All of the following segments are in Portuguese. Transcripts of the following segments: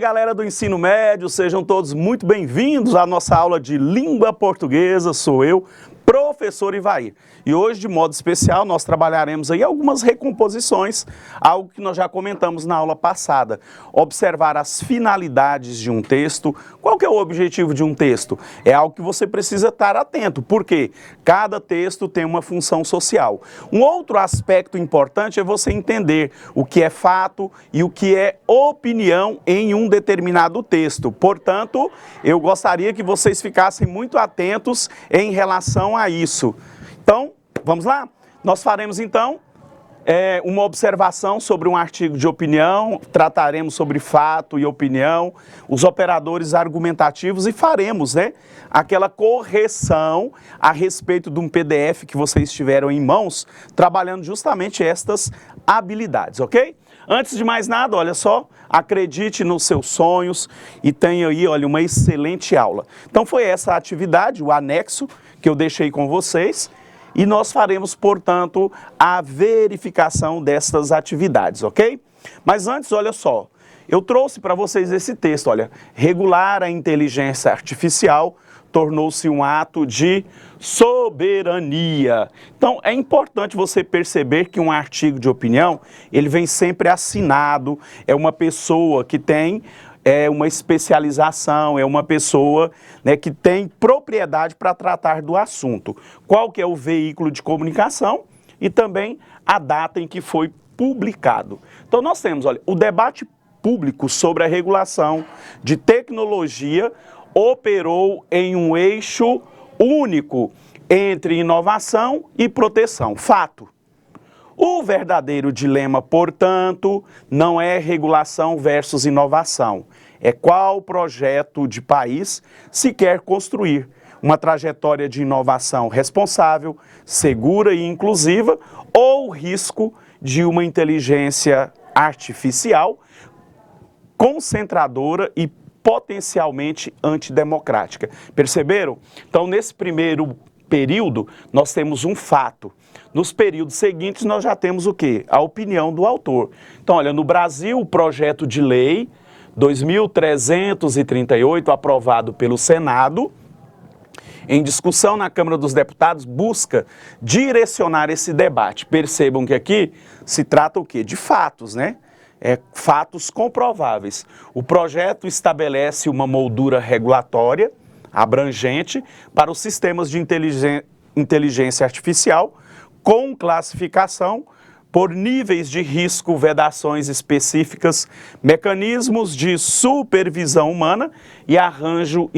galera do ensino médio, sejam todos muito bem-vindos à nossa aula de língua portuguesa. Sou eu, professor Ivair. E hoje, de modo especial, nós trabalharemos aí algumas recomposições, algo que nós já comentamos na aula passada. Observar as finalidades de um texto. Qual que é o objetivo de um texto? É algo que você precisa estar atento, porque cada texto tem uma função social. Um outro aspecto importante é você entender o que é fato e o que é opinião em um determinado texto. Portanto, eu gostaria que vocês ficassem muito atentos em relação a isso. Então, vamos lá? Nós faremos então uma observação sobre um artigo de opinião, trataremos sobre fato e opinião, os operadores argumentativos e faremos, aquela correção a respeito de um PDF que vocês tiveram em mãos, trabalhando justamente estas habilidades, ok? Antes de mais nada, olha só, acredite nos seus sonhos e tenha aí, olha, uma excelente aula. Então foi essa a atividade, o anexo que eu deixei com vocês. E nós faremos, portanto, a verificação destas atividades, ok? Mas antes, olha só, eu trouxe para vocês esse texto, olha, regular a inteligência artificial tornou-se um ato de soberania. Então, é importante você perceber que um artigo de opinião, ele vem sempre assinado, é uma pessoa que tem uma especialização, é uma pessoa que tem propriedade para tratar do assunto. Qual que é o veículo de comunicação e também a data em que foi publicado. Então nós temos, olha, o debate público sobre a regulação de tecnologia operou em um eixo único entre inovação e proteção. Fato. O verdadeiro dilema, portanto, não é regulação versus inovação. É qual projeto de país se quer construir. Uma trajetória de inovação responsável, segura e inclusiva, ou o risco de uma inteligência artificial concentradora e potencialmente antidemocrática. Perceberam? Então, nesse primeiro período, nós temos um fato. Nos períodos seguintes, nós já temos o quê? A opinião do autor. Então, olha, no Brasil, o projeto de lei 2338, aprovado pelo Senado, em discussão na Câmara dos Deputados, busca direcionar esse debate. Percebam que aqui se trata o quê? De fatos, fatos comprováveis. O projeto estabelece uma moldura regulatória abrangente para os sistemas de inteligência artificial, com classificação por níveis de risco, vedações específicas, mecanismos de supervisão humana e arranjo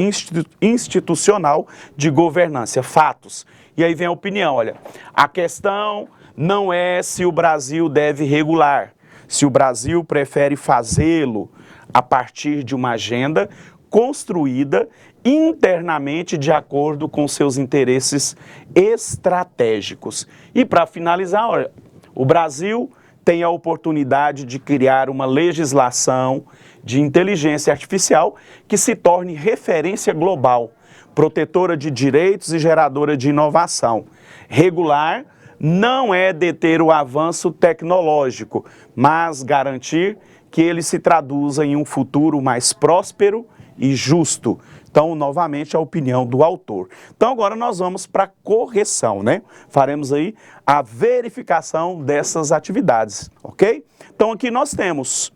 institucional de governança. Fatos. E aí vem a opinião, olha, a questão não é se o Brasil deve regular, se o Brasil prefere fazê-lo a partir de uma agenda construída internamente de acordo com seus interesses estratégicos. E para finalizar, olha, o Brasil tem a oportunidade de criar uma legislação de inteligência artificial que se torne referência global, protetora de direitos e geradora de inovação. Regular não é deter o avanço tecnológico, mas garantir que ele se traduza em um futuro mais próspero e justo. Então, novamente, a opinião do autor. Então, agora nós vamos para a correção, Faremos aí a verificação dessas atividades, ok? Então, aqui nós temos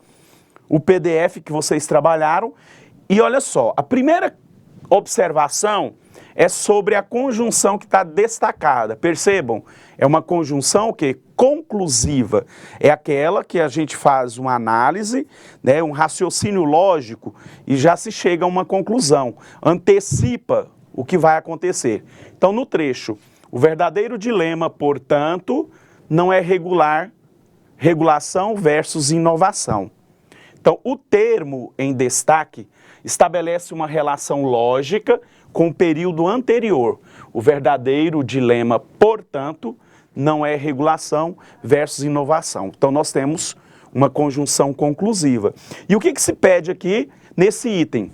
o PDF que vocês trabalharam e olha só, a primeira observação é sobre a conjunção que está destacada. Percebam, é uma conjunção que conclusiva. É aquela que a gente faz uma análise, um raciocínio lógico e já se chega a uma conclusão. Antecipa o que vai acontecer. Então, no trecho, o verdadeiro dilema, portanto, não é regulação versus inovação. Então, o termo em destaque estabelece uma relação lógica com o período anterior. O verdadeiro dilema, portanto, não é regulação versus inovação. Então, nós temos uma conjunção conclusiva. E o que se pede aqui nesse item?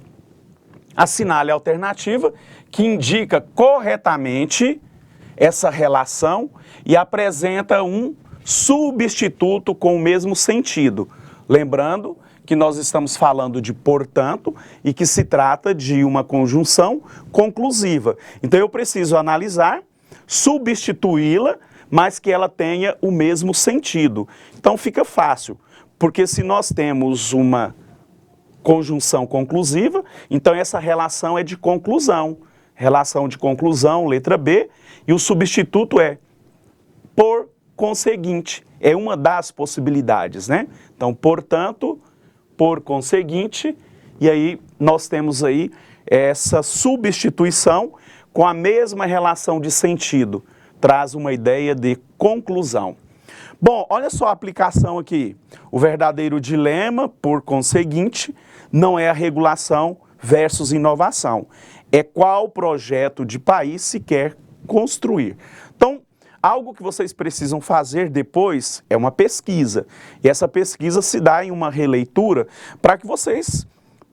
Assinale a alternativa que indica corretamente essa relação e apresenta um substituto com o mesmo sentido. Lembrando que nós estamos falando de portanto e que se trata de uma conjunção conclusiva. Então eu preciso analisar, substituí-la, mas que ela tenha o mesmo sentido. Então fica fácil, porque se nós temos uma conjunção conclusiva, então essa relação é de conclusão. Relação de conclusão, letra B, e o substituto é por conseguinte. É uma das possibilidades, né? Então, portanto, por conseguinte, e aí nós temos aí essa substituição com a mesma relação de sentido. Traz uma ideia de conclusão. Bom, olha só a aplicação aqui. O verdadeiro dilema, por conseguinte, não é a regulação versus inovação. É qual projeto de país se quer construir. Então, algo que vocês precisam fazer depois é uma pesquisa. E essa pesquisa se dá em uma releitura para que vocês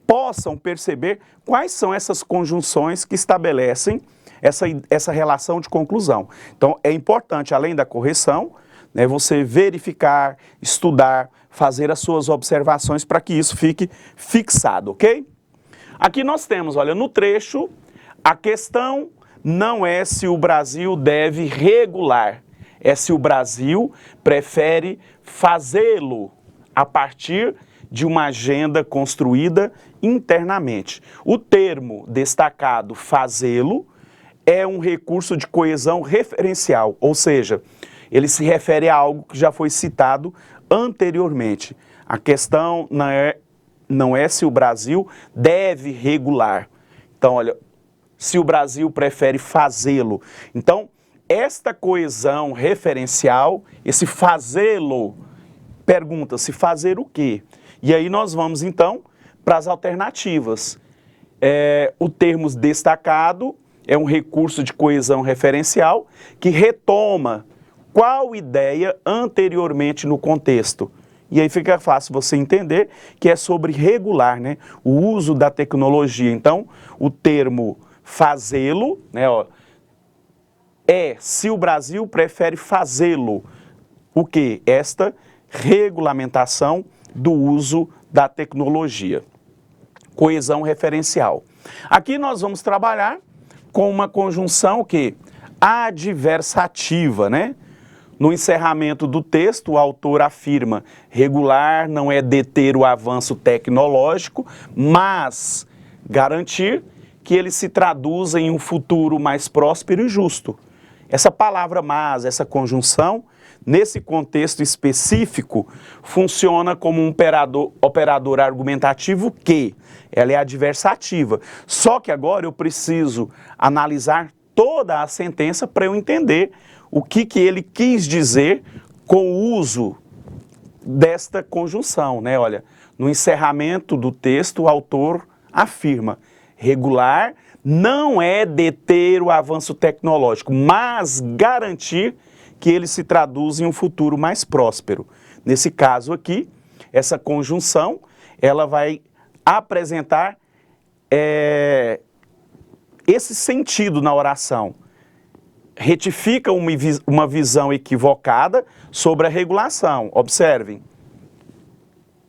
possam perceber quais são essas conjunções que estabelecem essa relação de conclusão. Então, é importante, além da correção, né, você verificar, estudar, fazer as suas observações para que isso fique fixado, ok? Aqui nós temos, olha, no trecho, a questão não é se o Brasil deve regular, é se o Brasil prefere fazê-lo a partir de uma agenda construída internamente. O termo destacado fazê-lo é um recurso de coesão referencial, ou seja, ele se refere a algo que já foi citado anteriormente. A questão não é se o Brasil deve regular. Então, olha, se o Brasil prefere fazê-lo. Então, esta coesão referencial, esse fazê-lo, pergunta-se fazer o quê? E aí nós vamos, então, para as alternativas. O termo destacado é um recurso de coesão referencial que retoma qual ideia anteriormente no contexto. E aí fica fácil você entender que é sobre regular, né? O uso da tecnologia. Então, o termo fazê-lo, né, ó, é se o Brasil prefere fazê-lo. O quê? Esta regulamentação do uso da tecnologia. Coesão referencial. Aqui nós vamos trabalhar com uma conjunção que adversativa, né? No encerramento do texto, o autor afirma: regular não é deter o avanço tecnológico, mas garantir que ele se traduza em um futuro mais próspero e justo. Essa palavra mas, essa conjunção, nesse contexto específico, funciona como um operador argumentativo que ela é adversativa. Só que agora eu preciso analisar toda a sentença para eu entender o que ele quis dizer com o uso desta conjunção, né? Olha, no encerramento do texto, o autor afirma: regular não é deter o avanço tecnológico, mas garantir que ele se traduz em um futuro mais próspero. Nesse caso aqui, essa conjunção, ela vai apresentar esse sentido na oração. Retifica uma visão equivocada sobre a regulação. Observem,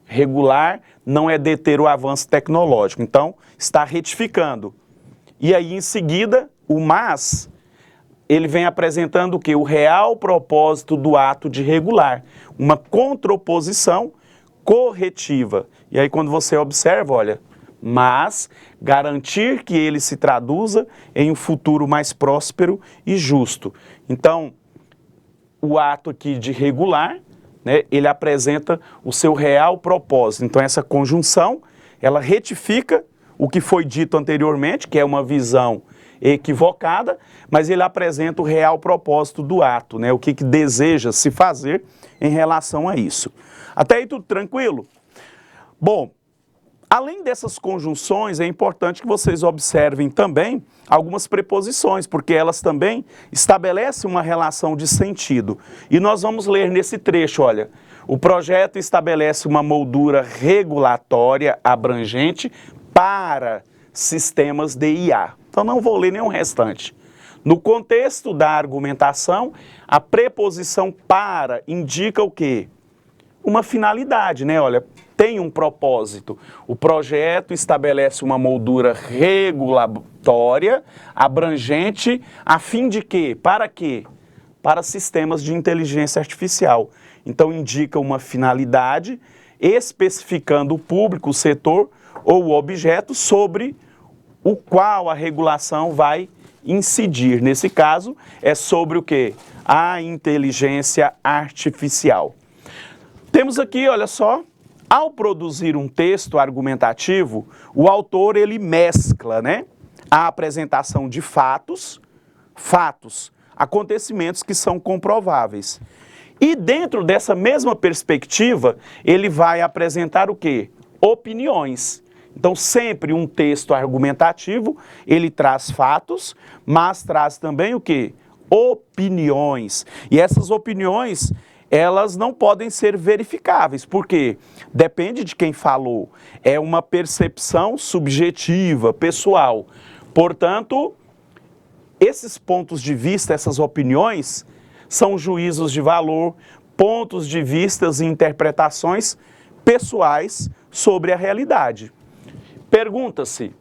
regular não é deter o avanço tecnológico. Então, está retificando. E aí, em seguida, o mas, ele vem apresentando o quê? O real propósito do ato de regular. Uma contraposição corretiva. E aí, quando você observa, olha, mas garantir que ele se traduza em um futuro mais próspero e justo. Então, o ato aqui de regular, né, ele apresenta o seu real propósito. Então, essa conjunção, ela retifica o que foi dito anteriormente, que é uma visão equivocada, mas ele apresenta o real propósito do ato, né, o que deseja se fazer em relação a isso. Até aí tudo tranquilo? Bom, além dessas conjunções, é importante que vocês observem também algumas preposições, porque elas também estabelecem uma relação de sentido. E nós vamos ler nesse trecho, olha, o projeto estabelece uma moldura regulatória abrangente para sistemas de IA. Então não vou ler nenhum restante. No contexto da argumentação, a preposição para indica o quê? Uma finalidade, né? Olha, tem um propósito. O projeto estabelece uma moldura regulatória, abrangente, a fim de quê? Para quê? Para sistemas de inteligência artificial. Então indica uma finalidade, especificando o público, o setor ou o objeto sobre o qual a regulação vai incidir. Nesse caso, é sobre o quê? A inteligência artificial. Temos aqui, olha só, ao produzir um texto argumentativo, o autor ele mescla, né, a apresentação de fatos, acontecimentos que são comprováveis. E dentro dessa mesma perspectiva, ele vai apresentar o quê? Opiniões. Então, sempre um texto argumentativo, ele traz fatos, mas traz também o quê? Opiniões. E essas opiniões, elas não podem ser verificáveis, porque depende de quem falou. É uma percepção subjetiva, pessoal. Portanto, esses pontos de vista, essas opiniões, são juízos de valor, pontos de vista e interpretações pessoais sobre a realidade. Pergunta-se,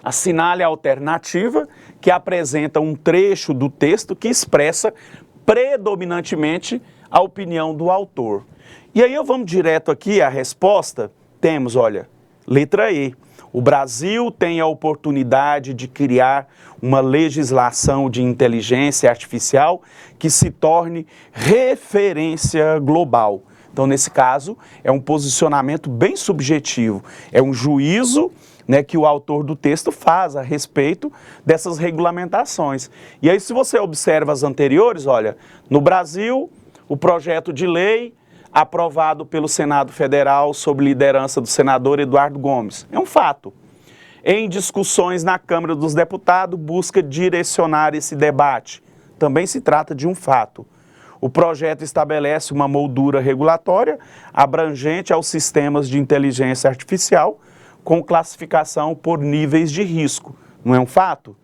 assinale a alternativa que apresenta um trecho do texto que expressa predominantemente a opinião do autor. E aí vamos direto aqui à resposta. Temos, olha, letra E. O Brasil tem a oportunidade de criar uma legislação de inteligência artificial que se torne referência global. Então, nesse caso, é um posicionamento bem subjetivo, é um juízo, né, que o autor do texto faz a respeito dessas regulamentações. E aí, se você observa as anteriores, olha, no Brasil, o projeto de lei aprovado pelo Senado Federal sob liderança do senador Eduardo Gomes. É um fato. Em discussões na Câmara dos Deputados, busca direcionar esse debate. Também se trata de um fato. O projeto estabelece uma moldura regulatória abrangente aos sistemas de inteligência artificial com classificação por níveis de risco. Não é um fato?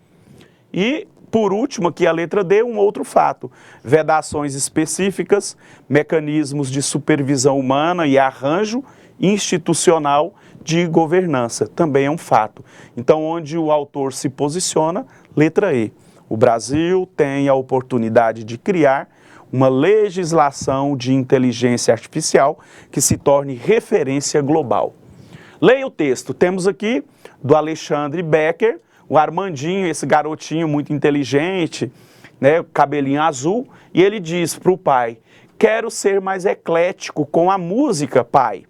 E, por último, aqui a letra D, um outro fato. Vedações específicas, mecanismos de supervisão humana e arranjo institucional de governança. Também é um fato. Então, onde o autor se posiciona, letra E. O Brasil tem a oportunidade de criar uma legislação de inteligência artificial que se torne referência global. Leia o texto. Temos aqui do Alexandre Becker, o Armandinho, esse garotinho muito inteligente, né, cabelinho azul, e ele diz para o pai: quero ser mais eclético com a música, pai.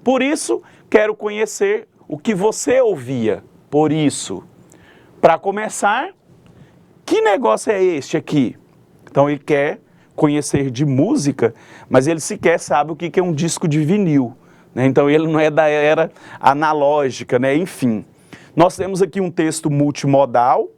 Por isso, quero conhecer o que você ouvia. Por isso, para começar, que negócio é este aqui? Então ele quer conhecer de música, mas ele sequer sabe o que é um disco de vinil, né? Então ele não é da era analógica, né? Enfim, nós temos aqui um texto multimodal,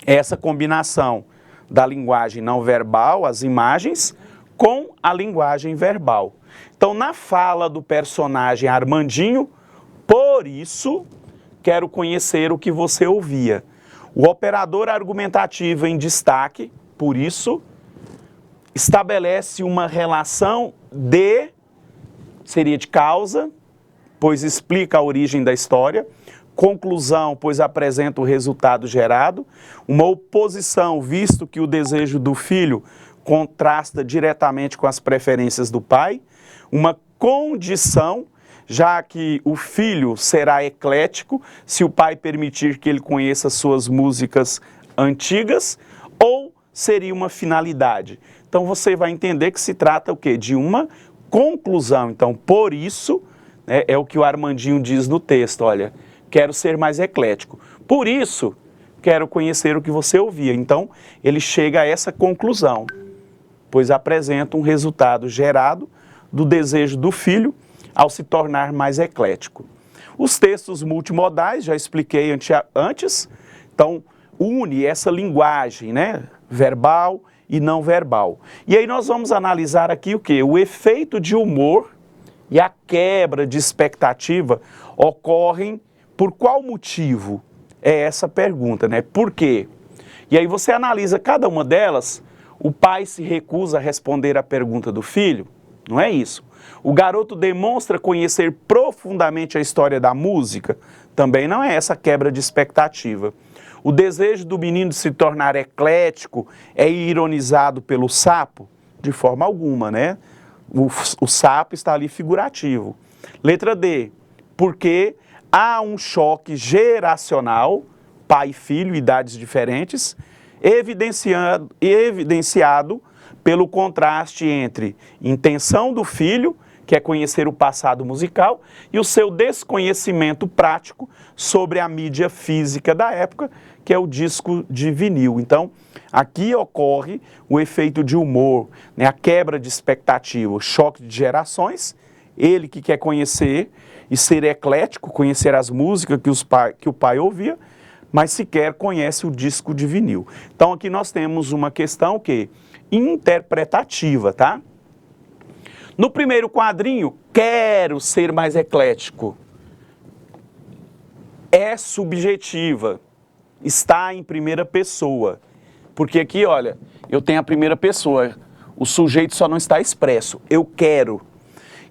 essa combinação da linguagem não verbal, as imagens, com a linguagem verbal. Então, na fala do personagem Armandinho, por isso, quero conhecer o que você ouvia. O operador argumentativo em destaque, por isso, estabelece uma relação seria de causa, pois explica a origem da história, conclusão, pois apresenta o resultado gerado, uma oposição, visto que o desejo do filho contrasta diretamente com as preferências do pai, uma condição, já que o filho será eclético se o pai permitir que ele conheça suas músicas antigas, ou seria uma finalidade. Então você vai entender que se trata o quê? De uma conclusão. Então, por isso, né, é o que o Armandinho diz no texto, olha, quero ser mais eclético. Por isso, quero conhecer o que você ouvia. Então, ele chega a essa conclusão, pois apresenta um resultado gerado do desejo do filho ao se tornar mais eclético. Os textos multimodais, já expliquei antes, então une essa linguagem, né, verbal e não verbal. E aí nós vamos analisar aqui o quê? O efeito de humor e a quebra de expectativa ocorrem por qual motivo? É essa pergunta, né? Por quê? E aí você analisa cada uma delas, o pai se recusa a responder a pergunta do filho? Não é isso. O garoto demonstra conhecer profundamente a história da música? Também não é essa quebra de expectativa. O desejo do menino de se tornar eclético é ironizado pelo sapo? De forma alguma, né? O sapo está ali figurativo. Letra D, porque há um choque geracional, pai e filho, idades diferentes, evidenciado pelo contraste entre intenção do filho, que é conhecer o passado musical, e o seu desconhecimento prático sobre a mídia física da época, que é o disco de vinil. Então, aqui ocorre o efeito de humor, né, a quebra de expectativa, o choque de gerações, ele que quer conhecer e ser eclético, conhecer as músicas que o pai ouvia, mas sequer conhece o disco de vinil. Então aqui nós temos uma questão que interpretativa, tá? No primeiro quadrinho, quero ser mais eclético. É subjetiva, está em primeira pessoa. Porque aqui, olha, eu tenho a primeira pessoa, o sujeito só não está expresso, eu quero.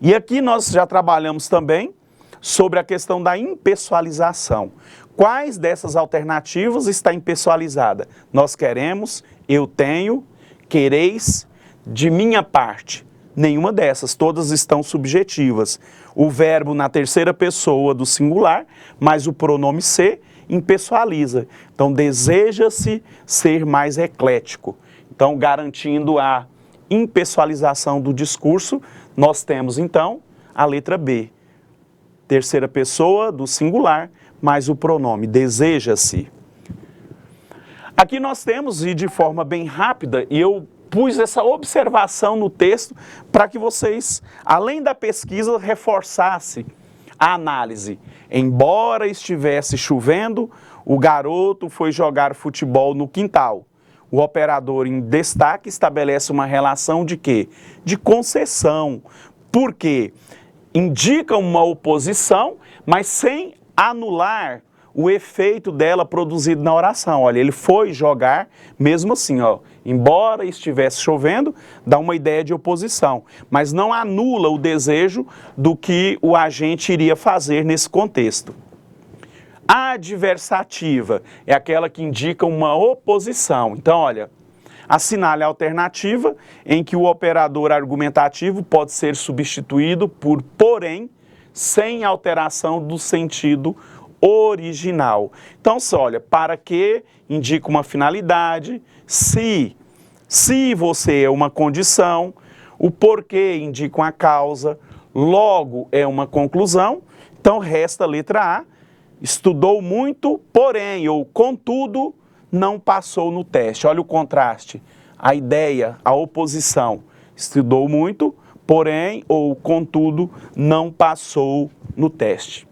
E aqui nós já trabalhamos também sobre a questão da impessoalização. Quais dessas alternativas está impessoalizada? Nós queremos, eu tenho, quereis, de minha parte. Nenhuma dessas, todas estão subjetivas. O verbo na terceira pessoa do singular, mas o pronome ser impessoaliza. Então, deseja-se ser mais eclético. Então, garantindo a impessoalização do discurso, nós temos, então, a letra B. Terceira pessoa do singular, mais o pronome deseja-se. Aqui nós temos, e de forma bem rápida, e eu pus essa observação no texto para que vocês, além da pesquisa, reforçassem a análise. Embora estivesse chovendo, o garoto foi jogar futebol no quintal. O operador em destaque estabelece uma relação de quê? De concessão. Por quê? Indica uma oposição, mas sem anular o efeito dela produzido na oração. Olha, ele foi jogar, mesmo assim, ó, embora estivesse chovendo, dá uma ideia de oposição, mas não anula o desejo do que o agente iria fazer nesse contexto. A adversativa é aquela que indica uma oposição. Então, olha, assinale a alternativa em que o operador argumentativo pode ser substituído por porém, sem alteração do sentido original. Então, olha, para que indica uma finalidade, se você é uma condição, o porquê indica uma causa, logo é uma conclusão, então resta a letra A, estudou muito, porém, ou contudo, não passou no teste. Olha o contraste, a ideia, a oposição, estudou muito, porém, ou contudo, não passou no teste.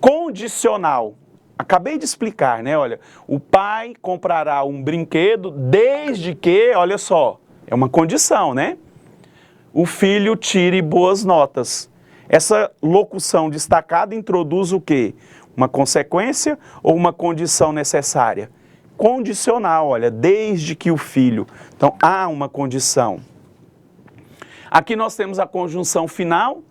Condicional, acabei de explicar, né? Olha, o pai comprará um brinquedo desde que, olha só, é uma condição, né? O filho tire boas notas. Essa locução destacada introduz o quê? Uma consequência ou uma condição necessária? Condicional, olha, desde que o filho. Então, há uma condição. Aqui nós temos a conjunção final.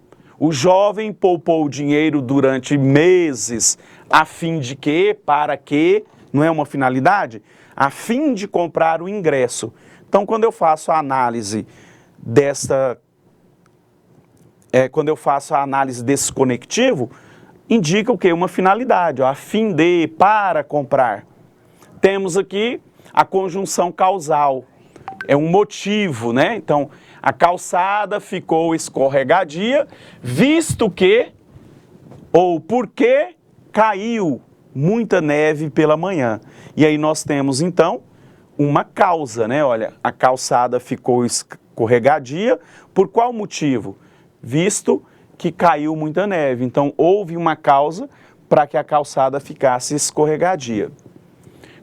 O jovem poupou dinheiro durante meses, a fim de quê? Para quê? Não é uma finalidade? A fim de comprar o ingresso. Então, quando eu faço a análise desse conectivo, indica o quê? Uma finalidade, ó, a fim de, para comprar. Temos aqui a conjunção causal, é um motivo, né? Então, a calçada ficou escorregadia, visto que, ou porque caiu muita neve pela manhã. E aí nós temos, então, uma causa, né? Olha, a calçada ficou escorregadia, por qual motivo? Visto que caiu muita neve. Então, houve uma causa para que a calçada ficasse escorregadia.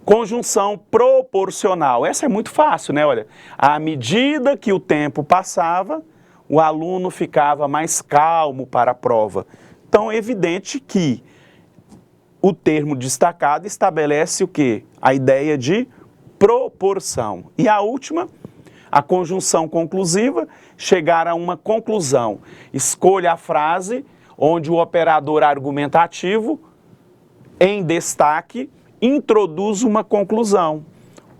Conjunção proporcional. Essa é muito fácil, né? Olha, à medida que o tempo passava, o aluno ficava mais calmo para a prova. Então, é evidente que o termo destacado estabelece o quê? A ideia de proporção. E a última, a conjunção conclusiva, chegar a uma conclusão. Escolha a frase onde o operador argumentativo, em destaque, introduz uma conclusão.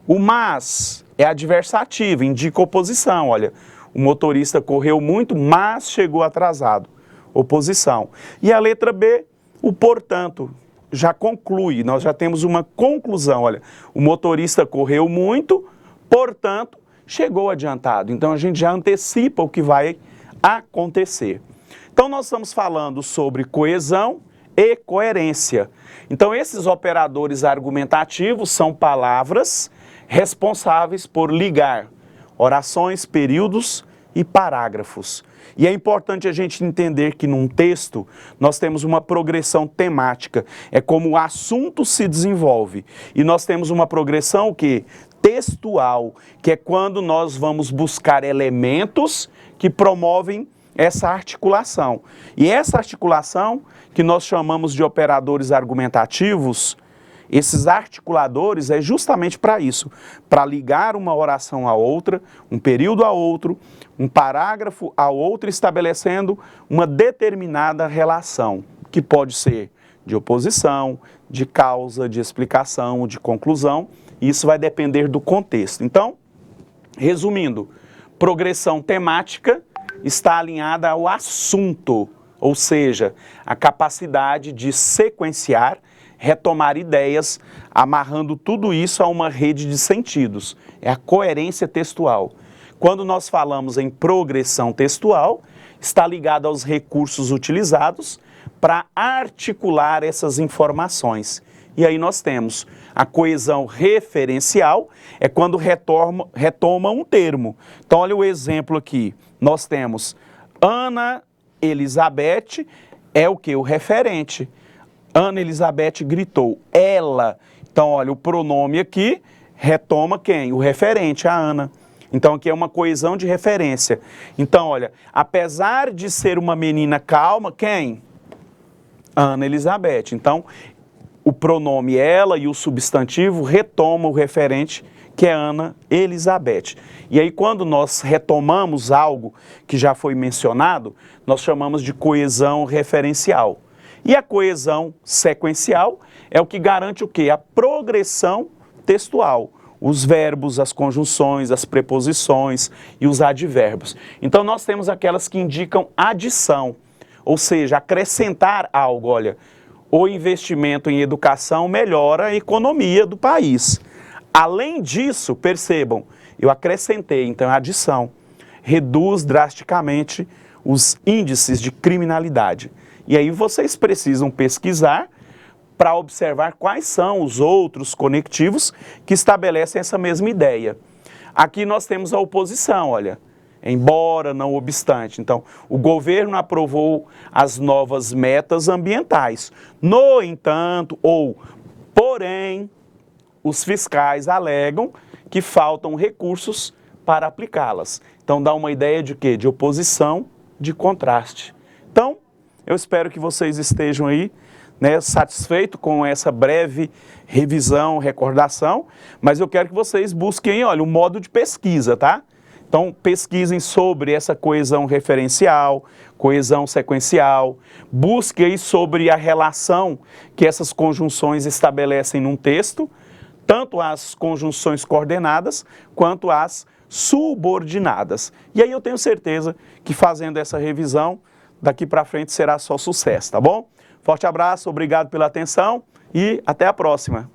O mas é adversativo, indica oposição. Olha, o motorista correu muito, mas chegou atrasado. Oposição. E a letra B, o portanto, já conclui, nós já temos uma conclusão. Olha, o motorista correu muito, portanto, chegou adiantado. Então a gente já antecipa o que vai acontecer. Então nós estamos falando sobre coesão e coerência. Então esses operadores argumentativos são palavras responsáveis por ligar orações, períodos e parágrafos. E é importante a gente entender que num texto nós temos uma progressão temática, é como o assunto se desenvolve. E nós temos uma progressão que textual, que é quando nós vamos buscar elementos que promovem essa articulação. E essa articulação, que nós chamamos de operadores argumentativos, esses articuladores é justamente para isso, para ligar uma oração a outra, um período a outro, um parágrafo a outro, estabelecendo uma determinada relação, que pode ser de oposição, de causa, de explicação, de conclusão. Isso vai depender do contexto. Então, resumindo, progressão temática está alinhada ao assunto, ou seja, a capacidade de sequenciar, retomar ideias, amarrando tudo isso a uma rede de sentidos. É a coerência textual. Quando nós falamos em progressão textual, está ligado aos recursos utilizados para articular essas informações. E aí nós temos a coesão referencial, é quando retoma um termo. Então olha o exemplo aqui, nós temos Ana Elizabeth, é o que? O referente. Ana Elizabeth gritou, ela. Então olha, o pronome aqui retoma quem? O referente, a Ana. Então aqui é uma coesão de referência. Então olha, apesar de ser uma menina calma, quem? Ana Elizabeth. Então o pronome ela e o substantivo retomam o referente, que é Ana Elizabeth. E aí quando nós retomamos algo que já foi mencionado, nós chamamos de coesão referencial. E a coesão sequencial é o que garante o quê? A progressão textual. Os verbos, as conjunções, as preposições e os advérbios. Então nós temos aquelas que indicam adição, ou seja, acrescentar algo. Olha, o investimento em educação melhora a economia do país. Além disso, percebam, eu acrescentei, então, a adição. Reduz drasticamente os índices de criminalidade. E aí vocês precisam pesquisar para observar quais são os outros conectivos que estabelecem essa mesma ideia. Aqui nós temos a oposição, olha, embora, não obstante. Então, o governo aprovou as novas metas ambientais. No entanto, ou porém, os fiscais alegam que faltam recursos para aplicá-las. Então, dá uma ideia de quê? De oposição, de contraste. Então, eu espero que vocês estejam aí, né, satisfeitos com essa breve revisão, recordação, mas eu quero que vocês busquem, olha, o modo de pesquisa, tá? Então, pesquisem sobre essa coesão referencial, coesão sequencial, busquem sobre a relação que essas conjunções estabelecem num texto, tanto as conjunções coordenadas quanto as subordinadas. E aí eu tenho certeza que fazendo essa revisão, daqui para frente será só sucesso, tá bom? Forte abraço, obrigado pela atenção e até a próxima.